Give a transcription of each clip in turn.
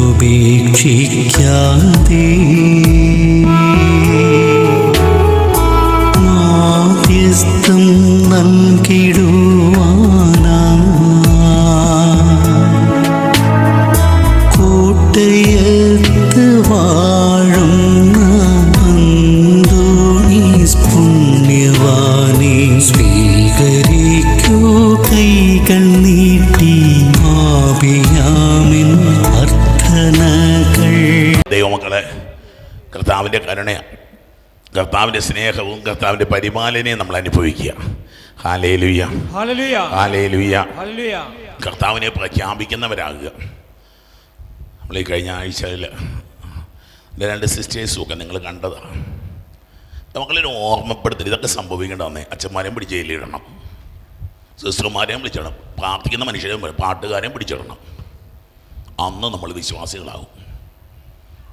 ഉപേക്ഷിക്കാതെ മാധ്യസ്ഥം നൽകിടുവാനാ കോട്ടയത്ത് വാഴുന്ന അന്തോണീസ് പുണ്യവാനെ സ്വീകരിക്കൂ കൈകൾ നീട്ടി ആപിയാമിൻ അർത്ഥനകൾ. ദൈവമക്കളെ, കർത്താവിൻ്റെ കരുണയും കർത്താവിൻ്റെ സ്നേഹവും കർത്താവിൻ്റെ പരിപാലനയും നമ്മൾ അനുഭവിക്കുക. Hallelujah, hallelujah. കർത്താവിനെ പ്രഖ്യാപിക്കുന്നവരാകുക. നമ്മൾ ഈ കഴിഞ്ഞ ആഴ്ചയിൽ എൻ്റെ 2 സിസ്റ്റേഴ്സും ഒക്കെ നിങ്ങൾ കണ്ടതാണ്. നമുക്കൊരു ഓർമ്മപ്പെടുത്തൽ ഇതൊക്കെ സംഭവിക്കേണ്ടതെന്നേ. അച്ഛന്മാരെയും പിടിച്ച് ജയിലിടണം, സിസ്റ്റർമാരെയും വിളിച്ചിടണം, പ്രാർത്ഥിക്കുന്ന മനുഷ്യരെയും പാട്ടുകാരെയും പിടിച്ചിടണം. അന്ന് നമ്മൾ വിശ്വാസികളാകും.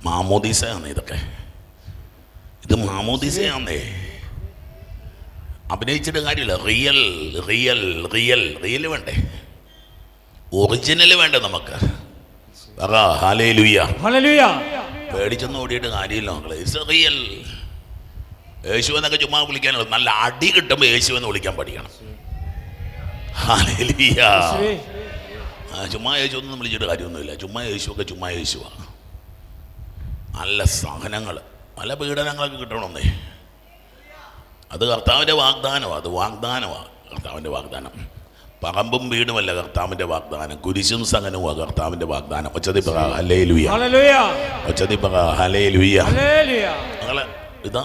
മാമോദീസയാന്നേ ഇതൊക്കെ. ഇത് മാമോദീസയാന്നേ. അഭിനയിച്ചിട്ട് കാര്യമില്ല. റിയൽ റിയൽ റിയൽ റിയൽ വേണ്ടേ, ഒറിജിനൽ വേണ്ടേ നമുക്ക്. ഹല്ലേലൂയ. പേടിച്ചൊന്നും ഓടിയിട്ട് കാര്യമില്ല മക്കളെ. It's real. യേശു എന്നൊക്കെ ചുമ്മാ വിളിക്കാനുള്ളത്. നല്ല അടി കിട്ടുമ്പോൾ യേശു എന്ന് വിളിക്കാൻ പഠിക്കണം. ഹല്ലേലൂയ. ചുമ്മാ യേശു ഒന്നും വിളിച്ചിട്ട് കാര്യമൊന്നുമില്ല. ചുമ്മാ യേശുവൊക്കെ ചുമ്മാ യേശുവാണ്. നല്ല സഹനങ്ങൾ, നല്ല പീഡനങ്ങളൊക്കെ കിട്ടണമെന്നേ. അത് കർത്താവിൻ്റെ വാഗ്ദാനമാണ്. അത് വാഗ്ദാനമാണ്, കർത്താവിൻ്റെ വാഗ്ദാനം. പറമ്പും വീടുമല്ല കർത്താവിൻ്റെ വാഗ്ദാനം, കുരിശും സഹനവുമാണ് കർത്താവിൻ്റെ വാഗ്ദാനം. ഒച്ചതി പറ ഹല്ലേലൂയ, ഒച്ചതി പറ ഹല്ലേലൂയ. നിങ്ങളെ ഇതാ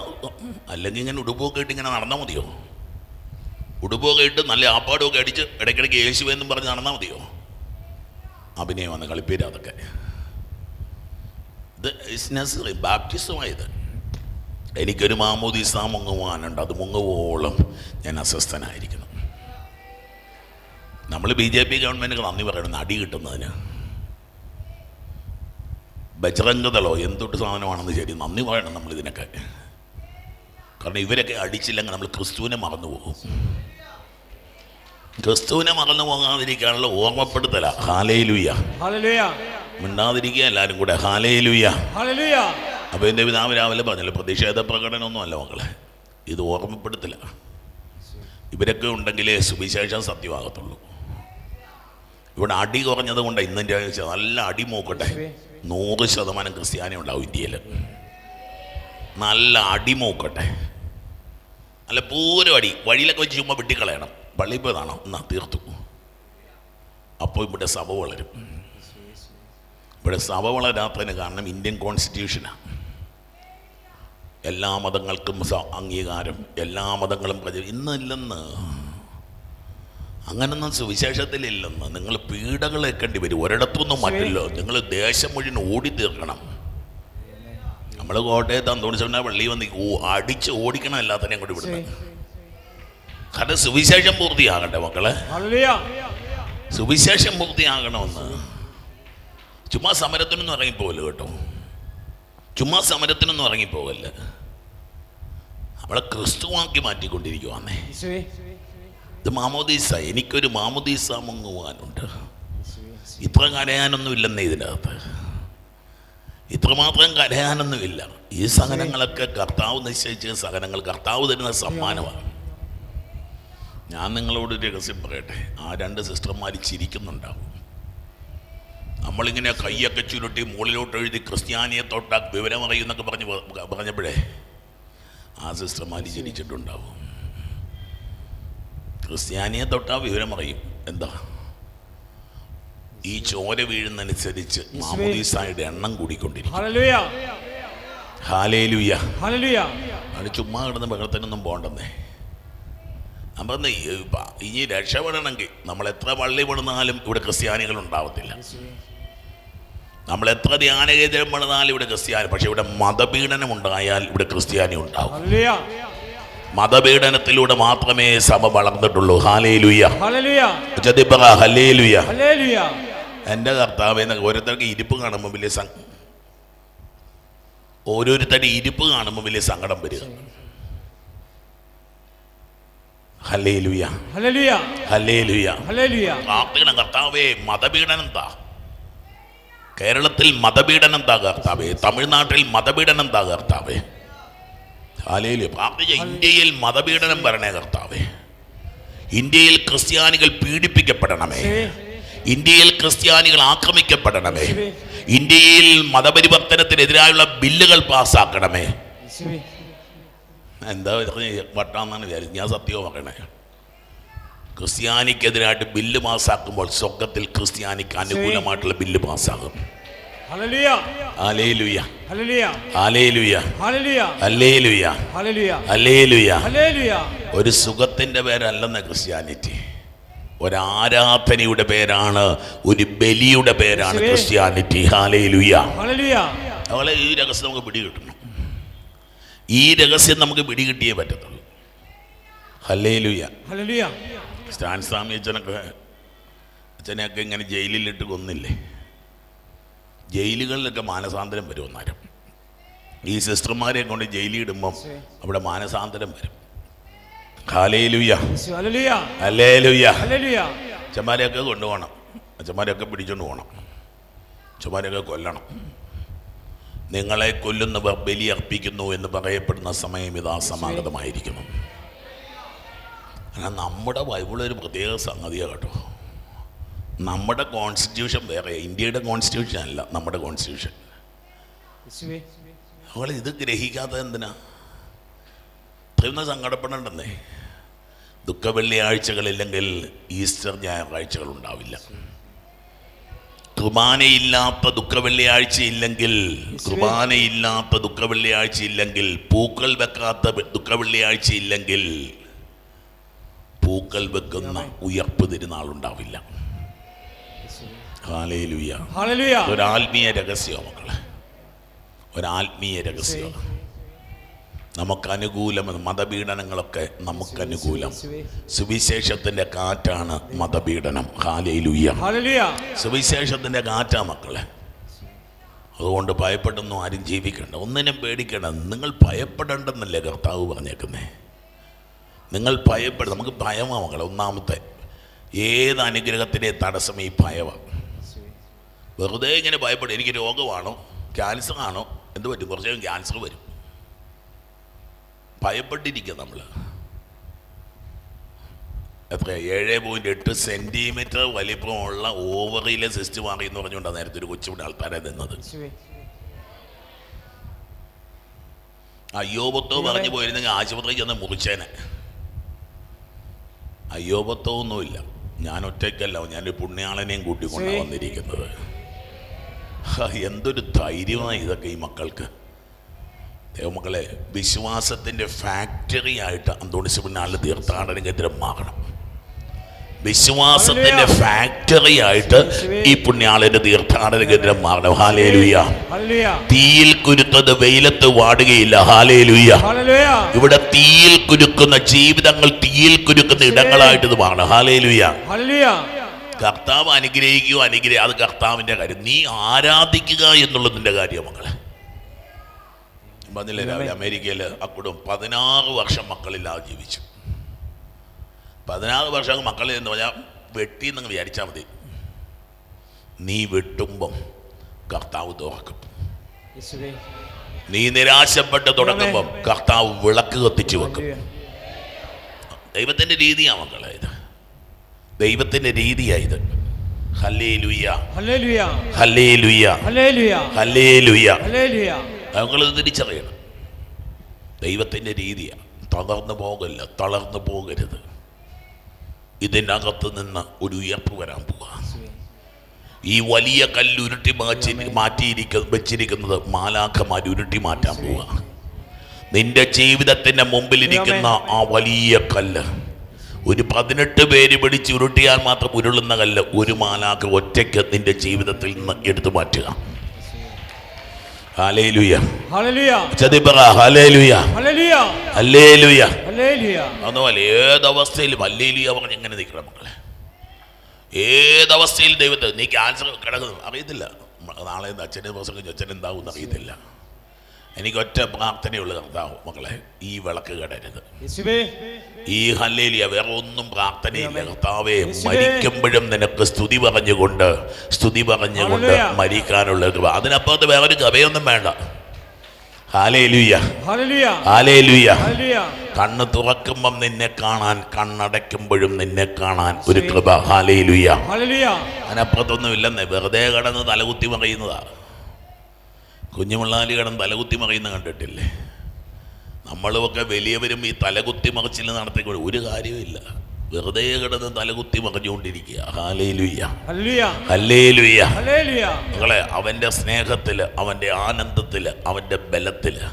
അല്ലെങ്കിൽ ഇങ്ങനെ ഉടുപ്പൊക്കെ ഇട്ട് ഇങ്ങനെ നടന്നാൽ മതിയോ? ഉടുപ്പൊക്കെ ഇട്ട് നല്ല ആപ്പാടുമൊക്കെ അടിച്ച് ഇടയ്ക്കിടയ്ക്ക് യേശുവെന്നും പറഞ്ഞ് നടന്നാൽ മതിയോ? അഭിനയമാണ്, കളിപ്പേര് അതൊക്കെ. ഇത് നെസസറി ബാപ്റ്റിസമായത്. എനിക്കൊരു മാമോദീസ മുങ്ങുവാനുണ്ട്. അത് മുങ്ങുവോളം ഞാൻ അസ്വസ്ഥനായിരിക്കുന്നു. നമ്മൾ BJP ഗവൺമെൻറ് നന്ദി പറയണം അടി കിട്ടുന്നതിന്. ബജ്രംഗദളോ എന്തൊട്ട് സാധനമാണെന്ന് ശരി, നന്ദി പറയണം നമ്മൾ ഇതിനൊക്കെ. കാരണം ഇവരൊക്കെ അടിച്ചില്ലെങ്കിൽ നമ്മൾ ക്രിസ്തുവിനെ മറന്നു പോകും. ക്രിസ്തുവിനെ മറന്നു പോകാതിരിക്കാനുള്ള ഓർമ്മപ്പെടുത്തല. ഹല്ലേലൂയ, മിണ്ടാതിരിക്കുക എല്ലാവരും കൂടെ. ഹല്ലേലൂയ. അപ്പോൾ എൻ്റെ പിതാവ് രാവിലെ പറഞ്ഞല്ലോ, പ്രതിഷേധ പ്രകടനമൊന്നും അല്ല മക്കളെ, ഇത് ഓർമ്മപ്പെടുത്തില്ല. ഇവരൊക്കെ ഉണ്ടെങ്കിലേ സുവിശേഷം സത്യമാകത്തുള്ളൂ. ഇവിടെ അടി കുറഞ്ഞത് കൊണ്ട് ഇന്നെൻ്റെ നല്ല അടി മൂക്കട്ടെ. 100% ക്രിസ്ത്യാനി ഉണ്ടാവും ഇന്ത്യയിൽ. നല്ല അടി മൂക്കട്ടെ, നല്ല പൂരം അടി. വഴിയിലൊക്കെ വെച്ച് ചുമ്മാ വെട്ടിക്കളയണം. പള്ളിയിൽ പോയതാണോ എന്നാ തീർത്തു. അപ്പോൾ ഇവിടെ സഭ വളരും. ഇവിടെ സഭ വളരാത്തതിന് കാരണം ഇന്ത്യൻ കോൺസ്റ്റിറ്റ്യൂഷനാണ്. എല്ലാ മതങ്ങൾക്കും അംഗീകാരം, എല്ലാ മതങ്ങളും ഇന്നില്ലെന്ന്. അങ്ങനൊന്നും സുവിശേഷത്തിലില്ലെന്ന്. നിങ്ങൾ പീഡകളേക്കേണ്ടി വരും. ഒരിടത്തൊന്നും മറ്റല്ലോ. നിങ്ങൾ ദേശം മുഴുവൻ ഓടി തീർക്കണം. നമ്മൾ കോട്ടയത്ത് അന്തോണിച്ചവൻ്റെ പള്ളി വന്ന് അടിച്ച് ഓടിക്കണം എല്ലാത്തിനെയും കൂടി വിടുന്നത്. കാരണം സുവിശേഷം പൂർത്തിയാകട്ടെ മക്കളെ, സുവിശേഷം പൂർത്തിയാകണമെന്ന്. ചുമ്മാ സമരത്തിനൊന്നും ഇറങ്ങിപ്പോകല്ലോ കേട്ടോ, ചുമ്മാ സമരത്തിനൊന്നും ഇറങ്ങിപ്പോകല്ല. നമ്മളെ ക്രിസ്തുവാക്കി മാറ്റിക്കൊണ്ടിരിക്കുവാന്നേ. ഇത് മാമോദീസ. എനിക്കൊരു മാമോദീസ മുങ്ങുവാനുണ്ട്. ഇത്ര കരയാനൊന്നും ഇല്ലെന്നേ ഇതിനകത്ത്. ഇത്രമാത്രം കരയാനൊന്നുമില്ല. ഈ സഹനങ്ങളൊക്കെ കർത്താവ് നിശ്ചയിച്ച സഹനങ്ങൾ, കർത്താവ് തരുന്ന സമ്മാനമാണ്. ഞാൻ നിങ്ങളോട് രഹസ്യം പറയട്ടെ, ആ 2 സിസ്റ്റർമാർ ചിരിക്കുന്നുണ്ടാവും. നമ്മളിങ്ങനെ കൈയൊക്കെ ചുരുട്ടി മുകളിലോട്ട് എഴുതി ക്രിസ്ത്യാനിയെ തൊട്ടാ വിവരം അറിയുന്നൊക്കെ പറഞ്ഞപ്പോഴേ ആ സിസ്റ്റർമാർ ചിരിച്ചിട്ടുണ്ടാവും. ക്രിസ്ത്യാനിയെ തൊട്ടാ വിവരം അറിയും. എന്താ ഈ ചോര വീഴുന്നതനുസരിച്ച് മാമോദീസായുടെ എണ്ണം കൂടിക്കൊണ്ടിരിക്കും. ഹല്ലേലൂയ. അത് ചുമ്മാ കിടന്ന് ബഹളത്തിനൊന്നും പോകണ്ടെന്നേ. നമ്മൾ ഇനി രക്ഷപ്പെടണമെങ്കിൽ നമ്മൾ എത്ര പള്ളി പണിതാലും ഇവിടെ ക്രിസ്ത്യാനികൾ ഉണ്ടാവത്തില്ല. നമ്മൾ എത്ര ധ്യാനകേന്ദ്രം പണിതാലും ഇവിടെ ക്രിസ്ത്യാനി. പക്ഷെ ഇവിടെ മതപീഡനം ഉണ്ടായാൽ ഇവിടെ ക്രിസ്ത്യാനി ഉണ്ടാവും. മതപീഡനത്തിലൂടെ മാത്രമേ സഭ വളർന്നിട്ടുള്ളൂ. Hallelujah, hallelujah. എൻ്റെ കർത്താവേ, ഓരോരുത്തർക്ക് ഇരിപ്പ് കാണുമ്പോൾ വലിയ ഓരോരുത്തരുടെ ഇരിപ്പ് കാണുമ്പോൾ വലിയ സങ്കടം വരിക. Hallelujah, hallelujah. പ്രാർത്ഥിക്കണം, കർത്താവേ മതപീഡനം താ, കേരളത്തിൽ മതപീഡനം താ കർത്താവേ, തമിഴ്നാട്ടിൽ മതപീഡനം താ കർത്താവേ. ഹല്ലേലൂയ. പ്രാർത്ഥിച്ച ഇന്ത്യയിൽ മതപീഡനം വരണേ കർത്താവേ. ഇന്ത്യയിൽ ക്രിസ്ത്യാനികൾ പീഡിപ്പിക്കപ്പെടണമേ. ഇന്ത്യയിൽ ക്രിസ്ത്യാനികൾ ആക്രമിക്കപ്പെടണമേ. ഇന്ത്യയിൽ മതപരിവർത്തനത്തിനെതിരായുള്ള ബില്ലുകൾ പാസ്സാക്കണമേ. എന്താ വട്ടാന്നാണ് വിചാരിച്ചത്, ഞാൻ സത്യവും പറയണേ. ക്രിസ്ത്യാനിക്കെതിരായിട്ട് ബില്ല് പാസ്സാക്കുമ്പോൾ സ്വർഗത്തിൽ ക്രിസ്ത്യാനിക്ക് അനുകൂലമായിട്ടുള്ള ബില്ല് പാസ്സാകും. ഹല്ലേലൂയ ഹല്ലേലൂയ ഹല്ലേലൂയ ഹല്ലേലൂയ ഹല്ലേലൂയ ഹല്ലേലൂയ ഹല്ലേലൂയ ഹല്ലേലൂയ. ഹല്ലേലൂയ. ഒരു സുഖത്തിൻ്റെ പേരല്ലെന്ന് ക്രിസ്ത്യാനിറ്റി, ഒരാരാധനയുടെ പേരാണ്, ഒരു ബലിയുടെ പേരാണ് ക്രിസ്ത്യാനിറ്റി. Hallelujah hallelujah. അവളെ ഈ രഹസ്യം നമുക്ക് പിടികിട്ടണം. ഈ രഹസ്യം നമുക്ക് പിടികിട്ടിയേ പറ്റത്തുള്ളൂ. Hallelujah hallelujah. സ്റ്റാൻ സ്വാമി അച്ഛനെയൊക്കെ ഇങ്ങനെ ജയിലിലിട്ട് കൊന്നില്ലേ? ജയിലുകളിലൊക്കെ മാനസാന്തരം വരും ഒന്നേരം. ഈ സിസ്റ്റർമാരെ കൊണ്ട് ജയിലിടുമ്പം അവിടെ മാനസാന്തരം വരും. ഹല്ലേലൂയ ഹല്ലേലൂയ ഹല്ലേലൂയ. ഹല്ലേലൂയ. അച്ഛന്മാരെയൊക്കെ കൊണ്ടുപോകണം, അച്ഛന്മാരെയൊക്കെ പിടിച്ചുകൊണ്ട് പോകണം, അച്ഛന്മാരെയൊക്കെ കൊല്ലണം. നിങ്ങളെ കൊല്ലുന്നവർ ബലി അർപ്പിക്കുന്നു എന്ന് പറയപ്പെടുന്ന സമയം ഇതാ സമാഗതമായിരിക്കുന്നു. കാരണം നമ്മുടെ ബൈബിൾ ഒരു പ്രത്യേക സംഗതിയാണ് കേട്ടോ. നമ്മുടെ കോൺസ്റ്റിറ്റ്യൂഷൻ വേറെ, ഇന്ത്യയുടെ കോൺസ്റ്റിറ്റ്യൂഷൻ അല്ല നമ്മുടെ കോൺസ്റ്റിറ്റ്യൂഷൻ. അവൾ ഇത് ഗ്രഹിക്കാത്തത് എന്തിനാ? ഇത്രയൊന്നും സങ്കടപ്പെടണ്ടെന്നേ. ദുഃഖ വെള്ളിയാഴ്ചകളില്ലെങ്കിൽ ഈസ്റ്റർ ഞായറാഴ്ചകൾ ഉണ്ടാവില്ല. കുർബാനയില്ലാത്ത ദുഃഖ വെള്ളിയാഴ്ച ഇല്ലെങ്കിൽ, കുർബാനയില്ലാത്ത ദുഃഖ വെള്ളിയാഴ്ച ഇല്ലെങ്കിൽ, പൂക്കൾ വെക്കാത്ത ദുഃഖ വെള്ളിയാഴ്ച ഇല്ലെങ്കിൽ, പൂക്കൾ വെക്കുന്ന ഉയർപ്പ് തിരുനാൾ ഉണ്ടാവില്ല. Hallelujah hallelujah. ഒരാത്മീയ രഹസ്യം മക്കളെ, ഒരാത്മീയ രഹസ്യം. നമുക്കനുകൂലം മതപീഡനങ്ങളൊക്കെ നമുക്കനുകൂലം. സുവിശേഷത്തിന്റെ കാറ്റാണ് മതപീഡനം. Hallelujah hallelujah. സുവിശേഷത്തിന്റെ കാറ്റാ മക്കളെ. അതുകൊണ്ട് ഭയപ്പെടുന്നു ആരും ജീവിക്കണ്ട, ഒന്നിനും പേടിക്കണ്ട. നിങ്ങൾ ഭയപ്പെടേണ്ടെന്നല്ലേ കർത്താവ് പറഞ്ഞേക്കുന്നേ? നിങ്ങൾ ഭയപ്പെടും. നമുക്ക് ഭയമാണ് മക്കളെ. ഒന്നാമത്തെ ഏത് അനുഗ്രഹത്തിൻ്റെ തടസ്സം ഈ ഭയമാണ്. വെറുതെ ഇങ്ങനെ ഭയപ്പെടും. എനിക്ക് രോഗമാണോ, ക്യാൻസർ ആണോ, എന്ത് പറ്റും? കുറച്ച് കഴിയുമ്പോൾ ക്യാൻസർ വരും. ഭയപ്പെട്ടിരിക്കുക നമ്മൾ. എത്ര 7.8 സെൻറ്റിമീറ്റർ വലിപ്പമുള്ള ഓവറിയിലെ സിസ്റ്റ് മാറി എന്ന് പറഞ്ഞുകൊണ്ടാണ് നേരത്തെ ഒരു കൊച്ചുകൂടെ ആൾക്കാരെ നിന്നത്. അയ്യോപത്തോ പറഞ്ഞു പോയിരുന്നെങ്കിൽ ആശുപത്രിക്ക് ചെന്ന് മുറിച്ചേനെ. അയ്യോപത്തോ ഒന്നുമില്ല. ഞാൻ ഒറ്റയ്ക്കല്ല, ഞാനൊരു പുണ്യാളനെയും കൂട്ടിക്കൊണ്ടാണ് വന്നിരിക്കുന്നത്. എന്തൊരു ധൈര്യമായി ഇതൊക്കെ ഈ മക്കൾക്ക്. ദൈവമക്കളെ, വിശ്വാസത്തിൻ്റെ ഫാക്ടറി ആയിട്ട് അന്തോണിസ് പുണ്യാളിന് തീർത്ഥാടന കേന്ദ്രം മാറണം. വിശ്വാസത്തിന്റെ ഫാക്ടറി ആയിട്ട് ഈ പുണ്യാളന്റെ തീർത്ഥാടന കേന്ദ്രം മാറണം. ഹല്ലേലൂയ. തീയിൽ കുരുത്തത് വെയിലത്ത് വാടുകയില്ല. ഹല്ലേലൂയ. ഇവിടെ തീയിൽ കുരുക്കുന്ന ജീവിതങ്ങൾ, തീയിൽ കുരുക്കുന്ന ഇടങ്ങളായിട്ട് ഇത് മാറണം. ഹല്ലേലൂയ. കർത്താവ് അനുഗ്രഹിക്കുകയോ അത് കർത്താവിന്റെ കാര്യം. നീ ആരാധിക്കുക എന്നുള്ളത് നിന്റെ കാര്യം മക്കളെ. പറഞ്ഞില്ലേ രാവിലെ അമേരിക്കയിൽ ആ കുടുംബം 16 വർഷം മക്കളില്ലാതെ ജീവിച്ചു. 16 വർഷം മക്കളിൽ എന്ന് പറഞ്ഞാൽ വെട്ടി നിങ്ങൾ വിചാരിച്ചാൽ മതി. നീ വെട്ടുമ്പം കർത്താവ് തുറക്കും. നീ നിരാശപ്പെട്ട് തുടങ്ങുമ്പം കർത്താവ് വിളക്ക് കത്തിച്ചു വെക്കും. ദൈവത്തിന്റെ രീതിയാണ് മക്കളെ ഇത്. ദൈവത്തിന്റെ രീതിയായത്. ഹല്ലേലൂയ ഹല്ലേലൂയ ഹല്ലേലൂയ ഹല്ലേലൂയ. ഞങ്ങളിത് തിരിച്ചറിയണം. ദൈവത്തിന്റെ രീതിയാണ്. തളർന്നു പോകല്ല, തളർന്നു പോകരുത്. ഇതിനകത്ത് നിന്ന് ഒരു ഉയർപ്പ് വരാൻ പോവാ. ഈ വലിയ കല്ല് ഉരുട്ടി വെച്ചിരിക്കുന്നത് മാലാഖമാർ ഉരുട്ടി മാറ്റാൻ പോവാ. നിന്റെ ജീവിതത്തിന്റെ മുമ്പിലിരിക്കുന്ന ആ വലിയ കല്ല് ഒരു 18 പേര് പിടിച്ച് ഉരുട്ടിയാൽ മാത്രം ഉരുളുന്ന കല്ല് ഒരു മാലാഖ ഒറ്റയ്ക്ക് നിന്റെ ജീവിതത്തിൽ നിന്ന് എടുത്തു മാറ്റുക. ഹല്ലേലൂയ ഹല്ലേലൂയ ഹല്ലേലൂയ ഹല്ലേലൂയ ഹല്ലേലൂയ. അതുപോലെ ഏതവസ്ഥയിലും ഹല്ലേലൂയ പറഞ്ഞ് എങ്ങനെ നിൽക്കണം മക്കളെ. ഏതവസ്ഥയിൽ ദൈവത്തെ, നീ ക്യാൻസർ കിടക്കുന്നു അറിയത്തില്ല, നാളെ അച്ഛനെ പ്രസംഗിച്ചു അച്ഛൻ എന്താവും അറിയത്തില്ല. എനിക്കൊറ്റ പ്രാർത്ഥനയുള്ള കർത്താവ് മക്കളെ, ഈ വിളക്ക് കെടരുത്. ഈ ഹല്ലേലൂയ വേറെ ഒന്നും പ്രാർത്ഥനയില്ല. കർത്താവേ, മരിക്കുമ്പോഴും നിനക്ക് സ്തുതി പറഞ്ഞുകൊണ്ട് മരിക്കാനുള്ള കൃപ. അതിനപ്പുറത്ത് വേറൊരു കഥയൊന്നും വേണ്ട. Hallelujah, hallelujah. കണ്ണ് തുറക്കുമ്പം നിന്നെ കാണാൻ, കണ്ണടയ്ക്കുമ്പോഴും നിന്നെ കാണാൻ ഒരു കൃപ. ഹല്ലേലൂയ. അതിനപ്പുറത്തൊന്നും ഇല്ലെന്നേ. വെറുതെ കിടന്ന് തലകുത്തി മറിയുന്നതാ. കുഞ്ഞുമുള്ളാലി കിടന്ന് തലകുത്തി മറിയുന്ന കണ്ടിട്ടില്ലേ? നമ്മളുമൊക്കെ വലിയവരും ഈ തലകുത്തി മറിച്ചിൽ നടത്തിക്കൊണ്ട് ഒരു കാര്യമില്ല. വെറുതെ കിടന്ന് തലകുത്തി മറിഞ്ഞുകൊണ്ടിരിക്കുക. Hallelujah, hallelujah. മക്കളെ, അവൻ്റെ സ്നേഹത്തില്, അവൻ്റെ ആനന്ദത്തില്, അവൻ്റെ ബലത്തില്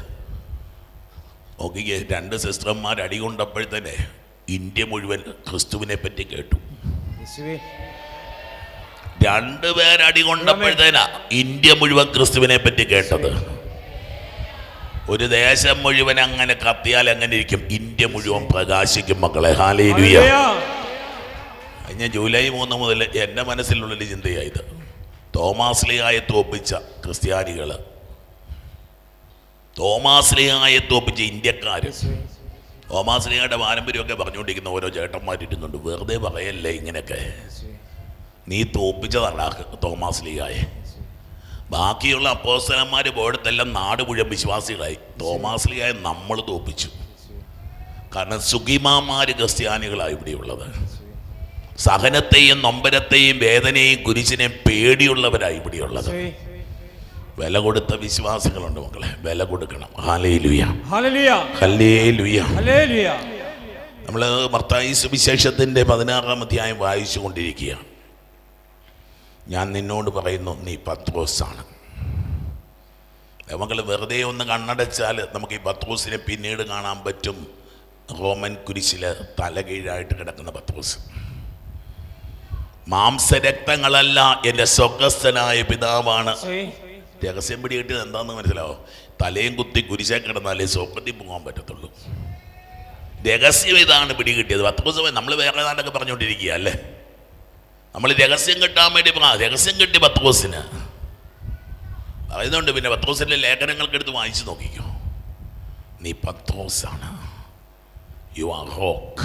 നോക്കിക്കേ. 2 സിസ്റ്റർമാർ അടികൊണ്ടപ്പോഴത്തന്നെ ഇന്ത്യ മുഴുവൻ ക്രിസ്തുവിനെ പറ്റി കേട്ടു. 2 പേർ അടികൊണ്ടപ്പോഴത്തേനാ ഇന്ത്യ മുഴുവൻ ക്രിസ്തുവിനെ പറ്റി കേട്ടത്. ഒരു ദേശം മുഴുവൻ അങ്ങനെ കത്തിയാൽ എങ്ങനെ ഇരിക്കും? ഇന്ത്യ മുഴുവൻ പ്രകാശിക്കും മക്കളെ. ഹല്ലേലൂയ. കഴിഞ്ഞ ജൂലൈ 3 മുതൽ എൻ്റെ മനസ്സിലുള്ളൊരു ചിന്തയായത്, തോമാസ് ലീഹായെ തോപ്പിച്ച ക്രിസ്ത്യാനികൾ, തോമാസ് ലീഹായെ തോപ്പിച്ച ഇന്ത്യക്കാര്, തോമാസ് ലീഹായുടെ പാരമ്പര്യമൊക്കെ പറഞ്ഞുകൊണ്ടിരിക്കുന്ന ഓരോ ചേട്ടന്മാരിരുന്നുണ്ട്. വെറുതെ പറയല്ലേ ഇങ്ങനെയൊക്കെ. നീ തോപ്പിച്ചതല്ല തോമാസ് ലീഹായെ. ബാക്കിയുള്ള അപ്പോസ്തലന്മാർ പോയിടത്തെല്ലാം നാട് മുഴുവൻ വിശ്വാസികളായി. തോമാസ് ലീഹായെ നമ്മൾ തോപ്പിച്ചു. കാരണം സുഖിമാന്മാർ ക്രിസ്ത്യാനികളാണ് ഇവിടെയുള്ളത്. സഹനത്തെയും നൊമ്പരത്തെയും വേദനയെയും കുരിശിനെയും പേടിയുള്ളവരായി ഇവിടെയുള്ളത്. വില കൊടുത്ത വിശ്വാസികളുണ്ട് മക്കളെ, വില കൊടുക്കണം. Hallelujah, hallelujah. നമ്മൾ മത്തായി സുവിശേഷത്തിൻ്റെ 16-ാം അധ്യായം വായിച്ചു കൊണ്ടിരിക്കുകയാണ്. ഞാൻ നിന്നോട് പറയുന്നു, നീ പത്രോസാണ്. മക്കൾ, വെറുതെ ഒന്ന് കണ്ണടച്ചാൽ നമുക്ക് ഈ പത്രോസിനെ പിന്നീട് കാണാൻ പറ്റും. റോമൻ കുരിശിൽ തലകീഴായിട്ട് കിടക്കുന്ന പത്രോസ്. മാംസരക്തങ്ങളല്ല, എൻ്റെ സ്വർഗ്ഗസ്ഥനായ പിതാവാണ്. രഹസ്യം പിടി കിട്ടിയത് എന്താണെന്ന് മനസ്സിലാവോ? തലയും കുത്തി കുരിശേ കിടന്നാലേ സ്വർഗ്ഗത്തിൽ പോകാൻ പറ്റത്തുള്ളൂ. രഹസ്യം ഇതാണ് പിടി കിട്ടിയത്. പത്രോസ് നമ്മൾ വേറെ ഏതാണ്ടൊക്കെ പറഞ്ഞുകൊണ്ടിരിക്കുക അല്ലേ? നമ്മൾ രഹസ്യം കിട്ടാൻ വേണ്ടി രഹസ്യം കിട്ടി പത്രോസിന്. പറയുന്നുണ്ട്. പിന്നെ പത്രോസിൻ്റെ ലേഖനങ്ങൾക്ക് എടുത്ത് വായിച്ചു നോക്കിക്കോ. നീ പത്രോസാണ്. You are rock.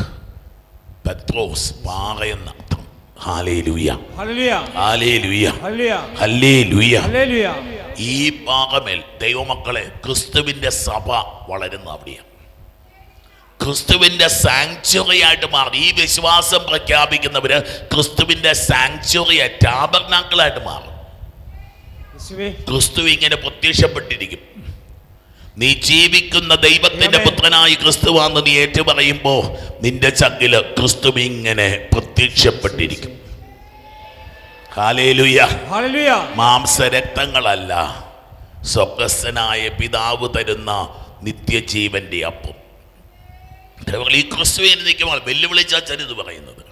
പത്രോസ്, പാറയെന്ന അർത്ഥം. ഹല്ലേലൂയ, ഹല്ലേലൂയ, ഹല്ലേലൂയ. ഈ പാറമേൽ ദൈവമക്കളെ, ക്രിസ്തുവിൻ്റെ സഭ വളരുന്ന അവിടെയാണ്. ക്രിസ്തുവിൻ്റെ സാങ്ച്വറി ആയിട്ട് മാറും. ഈ വിശ്വാസം പ്രഖ്യാപിക്കുന്നവര് ക്രിസ്തുവിൻ്റെ സാങ്ച്വറി, ടാബർനാക്കിളായിട്ട് മാറും. ക്രിസ്തു ഇങ്ങനെ പ്രത്യക്ഷപ്പെട്ടിരിക്കും. നീ ജീവിക്കുന്ന ദൈവത്തിന്റെ പുത്രനായി ക്രിസ്തുവാന്ന് നീ ഏറ്റുപറയുമ്പോ നിന്റെ ചങ്കില് ക്രിസ്തു ഇങ്ങനെ പ്രത്യക്ഷപ്പെട്ടിരിക്കും. Hallelujah, hallelujah. മാംസരക്തങ്ങളല്ല, സ്വർഗ്ഗസ്ഥനായ പിതാവ് തരുന്ന നിത്യജീവന്റെ അപ്പം. ഈ ക്രിസ്തുവിനെ നിൽക്കുമ്പോൾ വെല്ലുവിളിച്ചാച്ചത് പറയുന്നത്.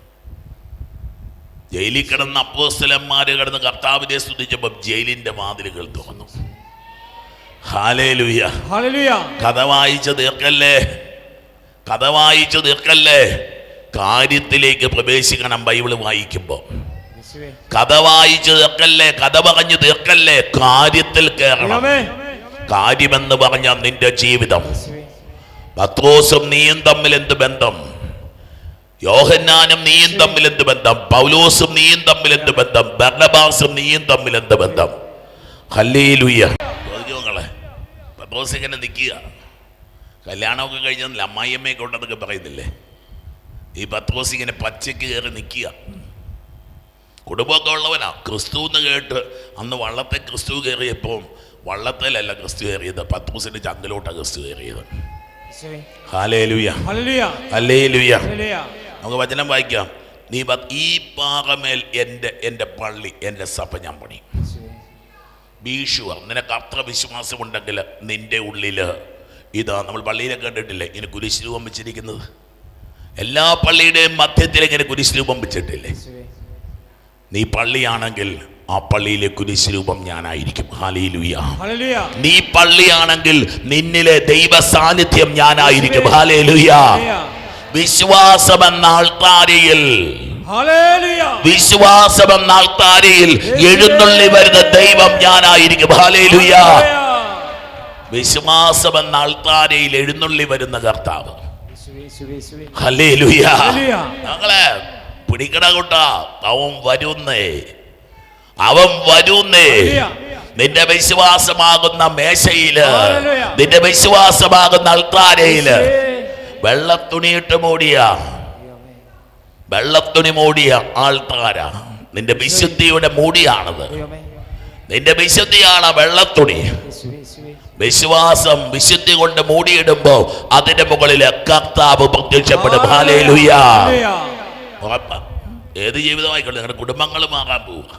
ജയിലിൽ കിടന്ന അപ്പോസ്തലന്മാര് കിടന്ന് കർത്താവിനെ സ്തുതിച്ചപ്പോൾ ജയിലിന്റെ വാതിലുകൾ തുറന്നു. Hallelujah, hallelujah. കഥ വായിച്ചു തീർക്കല്ലേ, കഥ വായിച്ചു തീർക്കല്ലേ. കാര്യത്തിലേക്ക് പ്രവേശിക്കണം. ബൈബിള് വായിക്കുമ്പോ കഥ വായിച്ചു തീർക്കല്ലേ, കഥ പറഞ്ഞു തീർക്കല്ലേ. കാര്യത്തിൽ കയറണം. കാര്യമെന്ന് പറഞ്ഞാൽ നിന്റെ ജീവിതം. പത്രോസും നീയും തമ്മിൽ എന്ത് ബന്ധം? യോഹന്നാനും നീയും തമ്മിൽ എന്ത് ബന്ധം? പൗലോസും നീയും തമ്മിൽ എന്ത് ബന്ധം? ബർന്നബാസും നീയും തമ്മിൽ എന്ത് ബന്ധം? ഹല്ലേലൂയ. ചോദിക്കുമോങ്ങളെ, പത്രോസ് ഇങ്ങനെ നിൽക്കുക. കല്യാണമൊക്കെ കഴിഞ്ഞതിൽ അമ്മായിയമ്മയൊക്കെ ഉണ്ടെന്നൊക്കെ പറയുന്നില്ലേ? ഈ പത്രോസ് ഇങ്ങനെ പച്ചയ്ക്ക് കയറി നിൽക്കുക. കുടുംബമൊക്കെ ഉള്ളവനാ. ക്രിസ്തു എന്ന് കേട്ട് അന്ന് വള്ളത്തെ ക്രിസ്തു കയറിയപ്പോൾ വള്ളത്തേലല്ല ക്രിസ്തു കയറിയത്, പത്രോസിന്റെ ചങ്കിലോട്ടാണ് ക്രിസ്തു കയറിയത്. Hallelujah, hallelujah. നമുക്ക് വചനം വായിക്കാം. നീ ഈ പാറമേൽ എൻ്റെ പള്ളി, എൻ്റെ സഭ ഞാൻ പണി. ബീഷുവർ, നിനക്ക് അത്ര വിശ്വാസമുണ്ടെങ്കിൽ നിന്റെ ഉള്ളില് ഇതാ, നമ്മൾ പള്ളിയിലൊക്കെ കണ്ടിട്ടില്ലേ ഇങ്ങനെ കുരിശ് രൂപം വെച്ചിരിക്കുന്നത്? എല്ലാ പള്ളിയുടെയും മധ്യത്തിൽ ഇങ്ങനെ കുരിശ് രൂപം വെച്ചിട്ടില്ലേ? നീ പള്ളിയാണെങ്കിൽ ആ പള്ളിയിലെ കുരിശ് രൂപം ഞാനായിരിക്കും. ഹല്ലേലൂയ. നീ പള്ളിയാണെങ്കിൽ നിന്നിലെ ദൈവ സാന്നിധ്യം ഞാനായിരിക്കും. ഹല്ലേലൂയ. വിശ്വാസമെന്ന ആൾത്താരയിൽ, വിശ്വാസമെന്ന ആൾത്താരയിൽ എഴുന്നള്ളി വരുന്ന ദൈവം ഞാനായിരിക്കും. ഹല്ലേലൂയ. വിശ്വാസം എന്ന ആൾത്താരയിൽ എഴുന്നള്ളി വരുന്ന കർത്താവ്. ഹല്ലേലൂയ. ഞങ്ങളെ പിടിക്കണ കൂട്ടാ, അവൻ വരുന്നേ, അവൻ വരുന്നേ. നിന്റെ വിശ്വാസമാകുന്ന മേശയില്, നിന്റെ വിശ്വാസമാകുന്ന അൾത്താരയില് വെള്ളത്തുണിയിട്ട് മൂടിയ, വെള്ളത്തുണി മൂടിയ ആൾത്താര നിന്റെ വിശുദ്ധിയുടെ മൂടിയാണത്. നിന്റെ വിശുദ്ധിയാണ് വെള്ളത്തുണി. വിശ്വാസം വിശുദ്ധി കൊണ്ട് മൂടിയിടുമ്പോ അതിന്റെ മുകളിൽ കർത്താവ് പ്രത്യക്ഷപ്പെടും. ഹല്ലേലൂയ. ഏത് ജീവിതമായിക്കോട്ടെ, നിങ്ങളുടെ കുടുംബങ്ങൾ മാറാൻ പോവുക.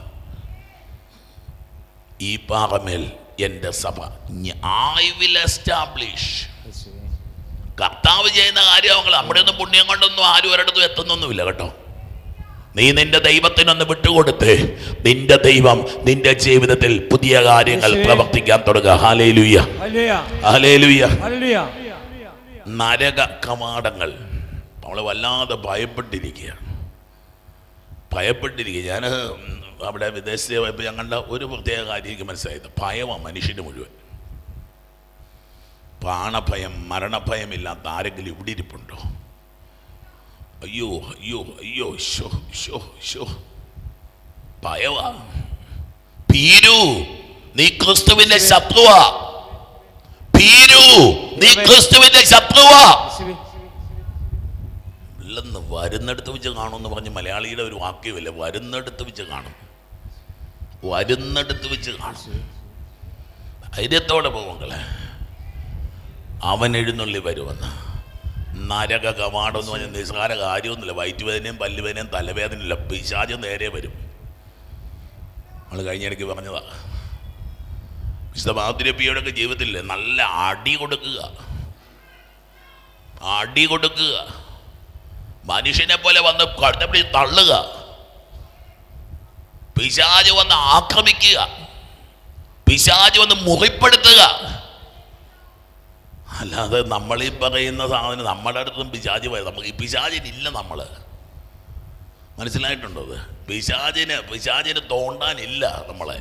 ഈ പാറമേൽ എന്റെ സഭ I will establish. കർത്താവ് ചെയ്യുന്ന കാര്യങ്ങൾ നമ്മുടെ ഒന്നും പുണ്യം കൊണ്ടൊന്നും ആരും ഒരിടത്തും എത്തുന്നൊന്നുമില്ല കേട്ടോ. നീ നിന്റെ ദൈവത്തിനൊന്ന് വിട്ടുകൊടുത്ത് നിന്റെ ദൈവം നിന്റെ ജീവിതത്തിൽ പുതിയ കാര്യങ്ങൾ പ്രവർത്തിക്കാൻ തുടങ്ങുക. ഹല്ലേലൂയ, ഹല്ലേലൂയ. നരക കവാടങ്ങൾ നമ്മൾ വല്ലാതെ ഭയപ്പെട്ടിരിക്കുക. ഞാൻ അവിടെ വിദേശത്ത് പോയപ്പോൾ ഞാൻ കണ്ട ഒരു പ്രത്യേക കാര്യം എനിക്ക് മനസ്സിലായത്, ഭയമാണ് മനുഷ്യന് മുഴുവൻ. പ്രാണഭയം, മരണഭയം ഇല്ലാത്ത ആരെങ്കിലും ഇവിടെ ഇരിപ്പുണ്ടോ? അയ്യോ അയ്യോ അയ്യോ, ഷോ ഷോ ഷോ, ഭയവാ. ഭീരു, നീ ക്രിസ്തുവിന്റെ ശത്രുവാ. ഭീരു, നീ ക്രിസ്തുവിന്റെ ശത്രുവാ. ഇല്ലെന്ന് വരുന്നിടത്ത് വെച്ച് കാണുമെന്ന് പറഞ്ഞ് മലയാളിയുടെ ഒരു വാക്യമില്ല. വരുന്നിടത്ത് വെച്ച് കാണും, വരുന്നിടത്ത് വെച്ച് കാണും. ധൈര്യത്തോടെ പോകുങ്ങളെ, അവൻ എഴുന്നള്ളി വരുമെന്ന്. നരക കവാടം എന്ന് പറഞ്ഞാൽ നിസ്സാര കാര്യമൊന്നുമില്ല. വയറ്റുവേദനയും പല്ലുവേദനയും തലവേദനയില്ല, പിശാച് നേരെ വരും. നമ്മൾ കഴിഞ്ഞിടയ്ക്ക് പറഞ്ഞതാ, വിശുദ്ധ മാതുരപ്പിയോടൊക്കെ ജീവിതത്തിൽ നല്ല അടി കൊടുക്കുക, അടി കൊടുക്കുക, മനുഷ്യനെ പോലെ വന്ന് കടത്തി തള്ളുക, പിശാച് വന്ന് ആക്രമിക്കുക, പിശാച് വന്ന് മുറിപ്പെടുത്തുക. അല്ലാതെ നമ്മളീ പറയുന്ന സാധനം നമ്മുടെ അടുത്തും പിശാച് പോയത്, നമുക്ക് ഈ പിശാചിനില്ല. നമ്മൾ മനസ്സിലായിട്ടുണ്ടോ? അത് പിശാചിന് തോണ്ടാനില്ല നമ്മളെ.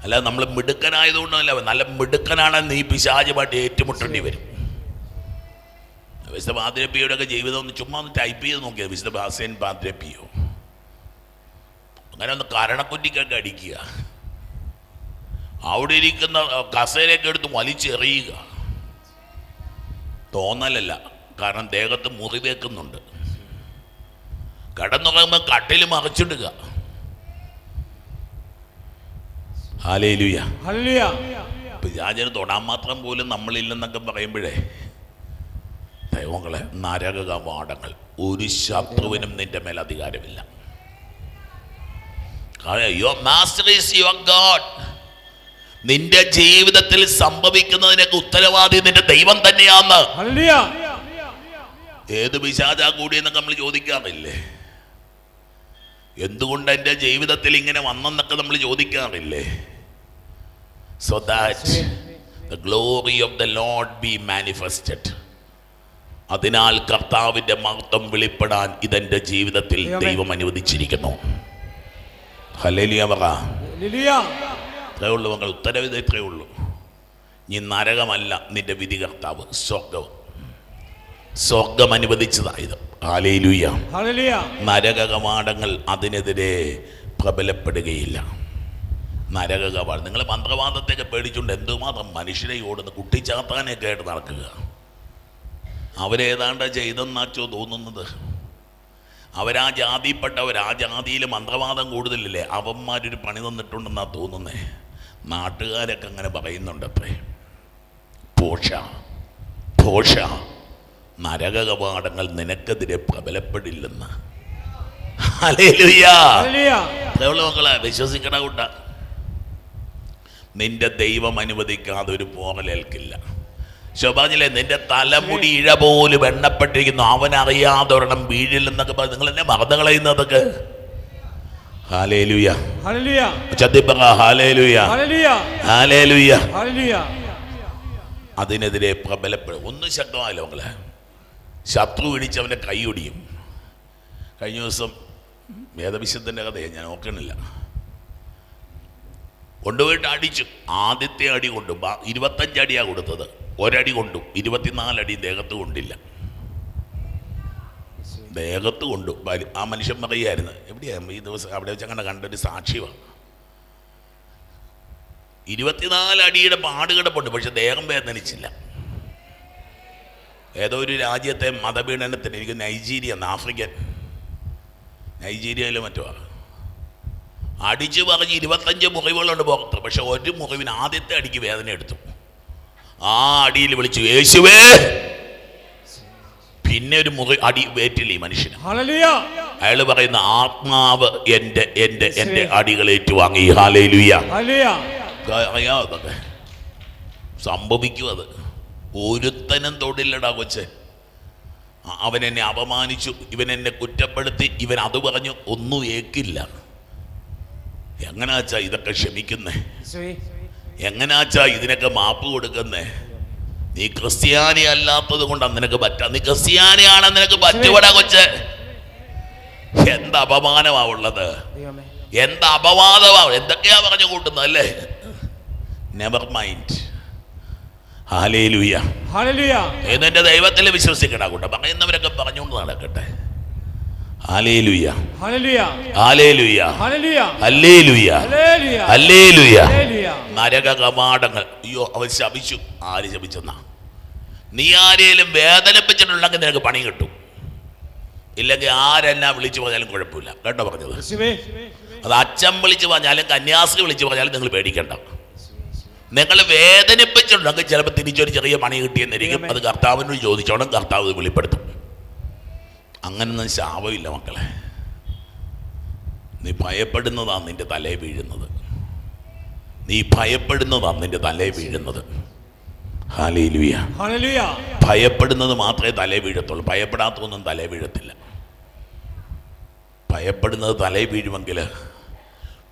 അല്ലാതെ നമ്മൾ മിടുക്കനായതുകൊണ്ടല്ല, നല്ല മിടുക്കനാണെന്ന് ഈ പിശാചുമായിട്ട് ഏറ്റുമുട്ടേണ്ടി വരും. വിശുദ്ധ പാദ്രപ്പിയുടെ ഒക്കെ ജീവിതം ഒന്ന് ചുമ്മാ ഒന്ന് ടൈപ്പ് ചെയ്ത് നോക്കിയത്, വിശുദ്ധ ബാസേൻ പാദ്രപ്പിയോ. അങ്ങനെ ഒന്ന് കരണക്കുറ്റിക്കൊക്കെ അടിക്കുക, അവിടെ ഇരിക്കുന്ന കസേരയൊക്കെ എടുത്ത് വലിച്ചെറിയുക. തോന്നലല്ല, കാരണം ദേഹത്ത് മുറിവേക്കുന്നുണ്ട്. കടന്നുറങ്ങുമ്പോൾ കട്ടിൽ മറിച്ചിടുക. ഹല്ലേലൂയ. പിശാചിന് തൊടാൻ മാത്രം പോലും നമ്മളില്ലെന്നൊക്കെ പറയുമ്പോഴേ, ദൈവങ്ങളെ, നരക കവാടങ്ങൾ, ഒരു ശത്രുവിനും നിന്റെ മേൽ അധികാരമില്ല. Your master is your God. നിന്റെ ജീവിതത്തിൽ സംഭവിക്കുന്നതിനൊക്കെ ഉത്തരവാദി നിന്റെ ദൈവം തന്നെയാണ്. ഏത് പിശാചാ കൂടിയെന്നൊക്കെ നമ്മൾ ചോദിക്കാറില്ലേ? എന്തുകൊണ്ട് എൻ്റെ ജീവിതത്തിൽ ഇങ്ങനെ വന്നെന്നൊക്കെ നമ്മൾ ചോദിക്കാറില്ലേ? So that the glory of the Lord be manifested. അതിനാൽ കർത്താവിന്റെ മഹത്വം വെളിപ്പെടാൻ ഇതെന്റെ ജീവിതത്തിൽ ദൈവം അനുവദിച്ചിരിക്കുന്നു. ഹല്ലേലൂയ പറ. ഇത്രയേ ഉള്ളൂ മക്കൾ, ഉത്തരവിധ ഇത്രയേ ഉള്ളൂ. നീ നരകമല്ല നിന്റെ വിധി കർത്താവ്, സ്വർഗം അനുവദിച്ചതായത്. ഹല്ലേലൂയ. നരക കവാടങ്ങൾ അതിനെതിരെ പ്രബലപ്പെടുകയില്ല. നരക കവാടം, നിങ്ങൾ മന്ത്രവാദത്തെയൊക്കെ പേടിച്ചുകൊണ്ട് എന്തുമാത്രം മനുഷ്യരെ ഓടുന്നു, കുട്ടിച്ചാത്താനെയൊക്കെ ആയിട്ട് നടക്കുക. അവരേതാണ്ട് ചെയ്തെന്നാച്ചോ തോന്നുന്നത്. അവരാ ജാതിപ്പെട്ടവർ, ആ ജാതിയിൽ മന്ത്രവാദം കൂടുതലില്ലേ, അവന്മാരൊരു പണി തന്നിട്ടുണ്ടെന്നാണ് തോന്നുന്നേ. നാട്ടുകാരൊക്കെ അങ്ങനെ പറയുന്നുണ്ടത്രേ. പോഷ നരക കവാടങ്ങൾ നിനക്കെതിരെ പ്രബലപ്പെടില്ലെന്ന്. ഹല്ലേലൂയ. മക്കളെ, വിശ്വസിക്കണ കൂട്ട, നിന്റെ ദൈവം അനുവദിക്കാതെ ഒരു പോറലേൽക്കില്ല. ശോഭാഞ്ഞില്ലേ, നിന്റെ തലമുടി ഇഴ പോലും എണ്ണപ്പെട്ടിരിക്കുന്നു, അവനറിയാതെ ഒരെണ്ണം വീഴില്ലെന്നൊക്കെ പറഞ്ഞു. നിങ്ങൾ എന്നെ മറന്നു കളയുന്നതൊക്കെ. ഹല്ലേലൂയ. അതിനെതിരെ പ്രബലപ്പെടും. ഒന്നും ശക്തമായല്ലോ മക്കളെ. ശത്രു പിടിച്ചവൻ്റെ കൈയൊടിയും. കഴിഞ്ഞ ദിവസം വേദവിശുദ്ധൻ്റെ കഥയെ ഞാൻ നോക്കണില്ല. കൊണ്ടുപോയിട്ട് അടിച്ചു. ആദ്യത്തെ അടി കൊണ്ടു 25 അടിയാണ് കൊടുത്തത്. ഒരടി കൊണ്ടു 24 അടി ദേഹത്ത് കൊണ്ടില്ല. ദേഹത്ത് കൊണ്ടു. ആ മനുഷ്യൻ പറയുമായിരുന്നു, എവിടെയാണ് ഈ ദിവസം അവിടെ വെച്ച് അങ്ങനെ കണ്ടൊരു സാക്ഷ്യമാണ്. 24 അടിയുടെ പാട് കിടപ്പുണ്ട്, പക്ഷെ ദേഹം വേദനിച്ചില്ല. ഏതോ ഒരു രാജ്യത്തെ മതപീഡനത്തിന്, എനിക്ക് നൈജീരിയ, ആഫ്രിക്കൻ നൈജീരിയയിലും മറ്റോ അടിച്ചു പറഞ്ഞ് 25 മുറിവുകളുണ്ട് പുറത്ത്. പക്ഷെ ഒരു മുറിവിന് ആദ്യത്തെ അടിക്ക് വേദന എടുത്തു. ആ അടിയിൽ വിളിച്ചു യേശുവേ. പിന്നെ ഒരു മുറി അടി വേറ്റില്ല ഈ മനുഷ്യന്. അയാൾ പറയുന്ന ആത്മാവ് എന്റെ അടികളേറ്റു വാങ്ങി. ഹല്ലേലൂയ. അറിയാമോ അതൊക്കെ സംഭവിക്കും. അത് ഒരുത്തനും തൊടില്ലടാ കൊച്ചൻ. അവൻ എന്നെ അപമാനിച്ചു, ഇവൻ എന്നെ കുറ്റപ്പെടുത്തി, ഇവൻ അത് പറഞ്ഞു, ഒന്നും ഏക്കില്ല. എങ്ങനാച്ചാ ഇതൊക്കെ ക്ഷമിക്കുന്നേ? എങ്ങനാച്ചാ ഇതിനൊക്കെ മാപ്പ് കൊടുക്കുന്നേ? നീ ക്രിസ്ത്യാനി അല്ലാത്തത് കൊണ്ടാണ് നിനക്ക് പറ്റാ. നീ ക്രിസ്ത്യാനിയാണെന്ന് നിനക്ക് പറ്റുപടാ കൊച്ചെ. എന്ത് അപമാനമാ ഉള്ളത്, എന്ത് അപവാദമാ, എന്തൊക്കെയാ പറഞ്ഞു കൂട്ടുന്നത് അല്ലേ? Never mind. ഹല്ലേലൂയ. എന്നെ ദൈവത്തിൽ വിശ്വസിക്കണ കൂട്ട പറയുന്നവരൊക്കെ പറഞ്ഞുകൊണ്ട് നടക്കട്ടെ. ഹല്ലേലൂയ. ഹല്ലേലൂയ. ഹല്ലേലൂയ. ഹല്ലേലൂയ. നരക കവാടങ്ങൾ. അയ്യോ, അവൻ ശപിച്ചു. ആര് ശപിച്ചെന്നാ? നീ ആരെയും വേദനിപ്പിച്ചിട്ടുണ്ടെങ്കിൽ നിനക്ക് പണി കിട്ടും. ഇല്ലെങ്കിൽ ആരെന്നാ വിളിച്ചു പറഞ്ഞാലും കുഴപ്പമില്ല. കേട്ടോ പറഞ്ഞത്? അത് അച്ഛൻ വിളിച്ചു പറഞ്ഞാലും കന്യാസ്ത്രീ വിളിച്ചു പറഞ്ഞാലും നിങ്ങൾ പേടിക്കണ്ട. നിങ്ങൾ വേദനിപ്പിച്ചിട്ടുണ്ടെങ്കിൽ ചിലപ്പോൾ തിരിച്ചൊരു ചെറിയ പണി കിട്ടിയെന്നിരിക്കും. അത് കർത്താവിനോട് ചോദിച്ചോണം, കർത്താവ് വെളിപ്പെടുത്തും. അങ്ങനൊന്നും ശാപമില്ല മക്കളെ. നീ ഭയപ്പെടുന്നതാണ് നിന്റെ തലേ വീഴുന്നത്. നീ ഭയപ്പെടുന്നതാണ് നിന്റെ തലേ വീഴുന്നത്. ഹല്ലേലൂയ. ഭയപ്പെടുന്നത് മാത്രമേ തലേ വീഴത്തുള്ളൂ. ഭയപ്പെടാത്തൊന്നും തലേ വീഴത്തില്ല. ഭയപ്പെടുന്നത് തലേ വീഴുമെങ്കിൽ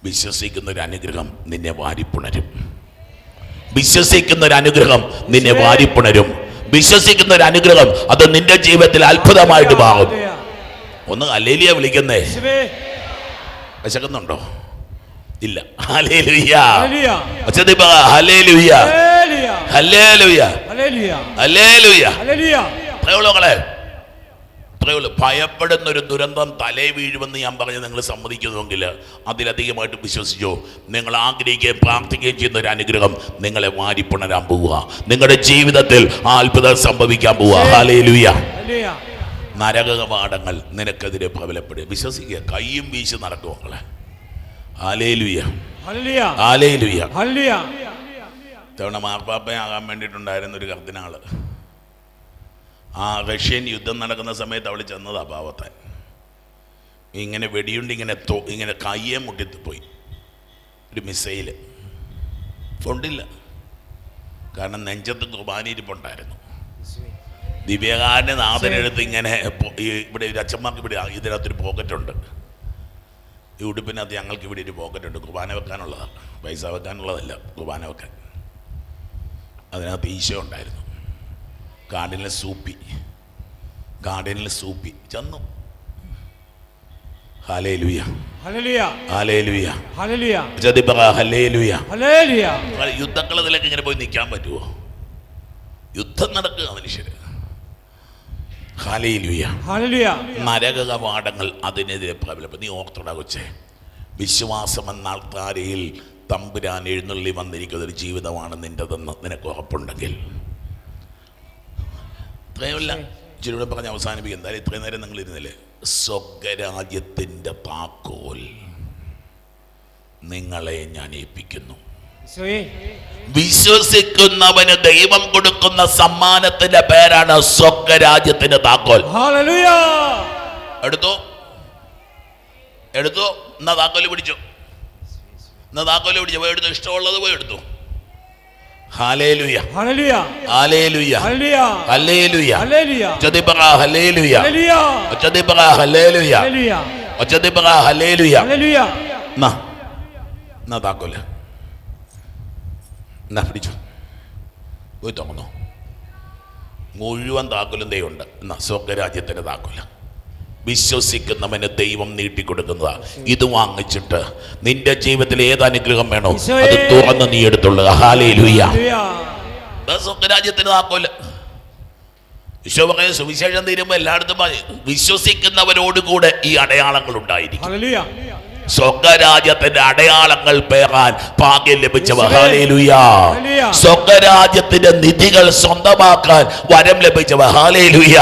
വിശ്വസിക്കുന്നൊരു അനുഗ്രഹം നിന്നെ വാരിപ്പുണരും. വിശ്വസിക്കുന്നൊരു അനുഗ്രഹം നിന്നെ വാരിപ്പുണരും. വിശ്വസിക്കുന്നൊരു അനുഗ്രഹം അത് നിന്റെ ജീവിതത്തിൽ അത്ഭുതമായിട്ട് മാറും. ഒന്ന് ഹല്ലേലൂയ വിളിക്കുന്നേ. വിശക്കുന്നുണ്ടോ? ഇല്ല. ഹല്ലേലൂയ. ഹല്ലേലൂയ. ഹല്ലേലൂയ. ഹല്ലേലൂയ. പ്രയോളങ്ങളെ, ഭയപ്പെടുന്നൊരു ദുരന്തം തലേ വീഴുമെന്ന് ഞാൻ പറഞ്ഞ് നിങ്ങൾ സമ്മതിക്കുന്നുവെങ്കിൽ അതിലധികമായിട്ട് വിശ്വസിച്ചോ. നിങ്ങൾ ആഗ്രഹിക്കുകയും പ്രാർത്ഥിക്കുകയും ചെയ്യുന്ന ഒരു അനുഗ്രഹം നിങ്ങളെ വാരിപ്പുണരാൻ പോവുക. നിങ്ങളുടെ ജീവിതത്തിൽ ആ അത്ഭുതം സംഭവിക്കാൻ പോവുക. ഹല്ലേലൂയ. നരക കവാടങ്ങൾ നിനക്കെതിരെ പ്രബലപ്പെടുക. വിശ്വസിക്കുക. കയ്യും വീശി നടക്കും മക്കളെ. ഹല്ലേലൂയ. ഹല്ലേലൂയ. തവണ മാർപ്പാപ്പയാകാൻ വേണ്ടിയിട്ടുണ്ടായിരുന്ന ഒരു കർദിനാള് ആ റഷ്യൻ യുദ്ധം നടക്കുന്ന സമയത്ത് അവൾ ചെന്നതാ പാവത്താൻ. ഇങ്ങനെ വെടിയുണ്ട്, ഇങ്ങനെ കയ്യെ മുട്ടിപ്പോയി. ഒരു മിസൈല് കൊണ്ടില്ല, കാരണം നെഞ്ചത്ത് കുർബാനയിരിപ്പുണ്ടായിരുന്നു. ദിവ്യകാരൻ്റെ നാഥനെടുത്ത് ഇങ്ങനെ ഇവിടെ ഒരു അച്ഛന്മാർക്ക് ഇവിടെ ഇതിനകത്തൊരു പോക്കറ്റുണ്ട്. ഈ ഉടുപ്പിനകത്ത് ഞങ്ങൾക്ക് ഇവിടെ ഒരു പോക്കറ്റുണ്ട്. കുർബാന വെക്കാനുള്ളതാണ്, പൈസ വെക്കാനുള്ളതല്ല, കുർബാന വെക്കാൻ. അതിനകത്ത് ഈശോ ഉണ്ടായിരുന്നു. ഗാർഡനിലെ സൂപ്പി ചെന്നു. ഹല്ലേലൂയ. ഹല്ലേലൂയ. യുദ്ധക്കളത്തിലേക്ക് ഇങ്ങനെ പോയി നിൽക്കാൻ പറ്റുമോ? യുദ്ധം നടക്കുക മനുഷ്യര്. ഹല്ലേലൂയ. നരക കവാടങ്ങൾ അതിനെതിരെ പ്രബലപ്പെടും. നീ ഓർത്തോടാ കൊച്ചേ, വിശ്വാസം എന്ന ആൾത്താരയിൽ തമ്പുരാൻ എഴുന്നള്ളി വന്നിരിക്കുന്ന ഒരു ജീവിതമാണ് നിൻ്റെതെന്ന് നിനക്ക് ഉറപ്പുണ്ടെങ്കിൽ, ഇത്രയുമില്ല ഇച്ചിരി പറഞ്ഞ് അവസാനിപ്പിക്കും. എന്തായാലും ഇത്രയും നേരം നിങ്ങൾ ഇരുന്നില്ലേ. സ്വർഗരാജ്യത്തിൻ്റെ താക്കോൽ നിങ്ങളെ ഞാൻ ഏൽപ്പിക്കുന്നു. വിശ്വസിക്കുന്നവന് ദൈവം കൊടുക്കുന്ന സമ്മാനത്തിന്റെ പേരാണ് സ്വർഗരാജ്യത്തിന്റെ താക്കോൽ. എടുത്തോ എന്നാ താക്കോല് പിടിച്ചോ. പോയി എടുത്തു. ഇഷ്ടമുള്ളത് പോയി എടുത്തു. ഹല്ലേലൂയ. ഹല്ലേലൂയ. ഹല്ലേലൂയ. ഒച്ചത്തി പറ ഹല്ലേലൂയ. ഒച്ചത്തി പറ ഹല്ലേലൂയ. ഒച്ചത്തി പറ ഹല്ലേലൂയ. എന്നാ താക്കോല് എന്നാ പിടിച്ചു പോയി തുറന്നോ. മുഴുവൻ താക്കോലും ദൈവമുണ്ട്. എന്നാ സ്വർഗരാജ്യത്തിൻ്റെ താക്കോല്. വിശ്വസിക്കുന്നവന് ദൈവം നീട്ടിക്കൊടുക്കുന്നതാ. ഇത് വാങ്ങിച്ചിട്ട് നിന്റെ ജീവിതത്തിൽ ഏത് അനുഗ്രഹം വേണോ അത് തുറന്ന് നീ എടുത്തുള്ളൂ. ഹല്ലേലൂയ. സ്വർഗ്ഗരാജ്യത്തിന് താക്കോല് ഈശോ പറയുന്ന സുവിശേഷം തീരുമ്പോൾ എല്ലായിടത്തും വിശ്വസിക്കുന്നവരോടുകൂടെ ഈ അടയാളങ്ങൾ ഉണ്ടായിരിക്കും. സ്വർഗ്ഗരാജ്യത്തിന്റെ അടയാളങ്ങൾ പേറാൻ ഭാഗ്യം ലഭിച്ചവർ. ഹല്ലേലൂയ. സ്വർഗ്ഗരാജ്യത്തിന്റെ നിധികൾ സ്വന്തമാക്കാൻ വരം ലഭിച്ചവർ. ഹല്ലേലൂയ.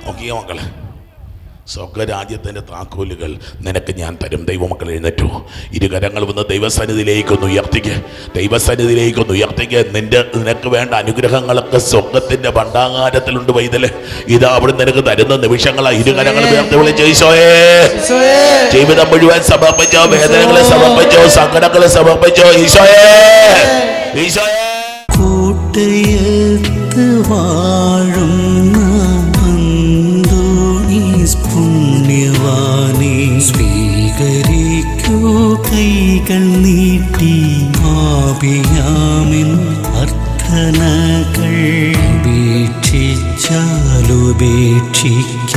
നോക്കിയോ മക്കളെ, സ്വർഗ്ഗരാജ്യത്തിന്റെ താക്കോലുകൾ നിനക്ക് ഞാൻ തരും. ദൈവമക്കൾ എഴുന്നേറ്റു, ഇരുകരങ്ങൾ വന്ന് ദൈവസന്നിധിയിലേക്കൊന്ന് ഉയർത്തിക്ക്, ദൈവസന്നിധിയിലേക്കൊന്ന് ഉയർത്തിക്ക്. നിനക്ക് വേണ്ട അനുഗ്രഹങ്ങളൊക്കെ സ്വർഗത്തിന്റെ ഭണ്ഡാകാരത്തിലുണ്ട്. വൈതല് ഇത് അവിടെ നിനക്ക് തരുന്ന നിമിഷങ്ങളാ. ഇരുകരങ്ങൾ ഉയർത്തി വിളിച്ച് ഈശോയേ, ജീവിതം മുഴുവൻ സമർപ്പിച്ചോ, വേദനകളെ സമർപ്പിച്ചോ, സങ്കടങ്ങളെ സമർപ്പിച്ചോ. ഈശോയേ, ഈശോയേ. കൂട്ടയത്ത് വാഴുന്ന പുണ്യവാനെ സ്വീകരിക്കൂ കൈകൾ നീട്ടി. പാപിയാമിൻ അർത്ഥനകൾ ഉപേക്ഷിച്ചാലുപേക്ഷിക്ക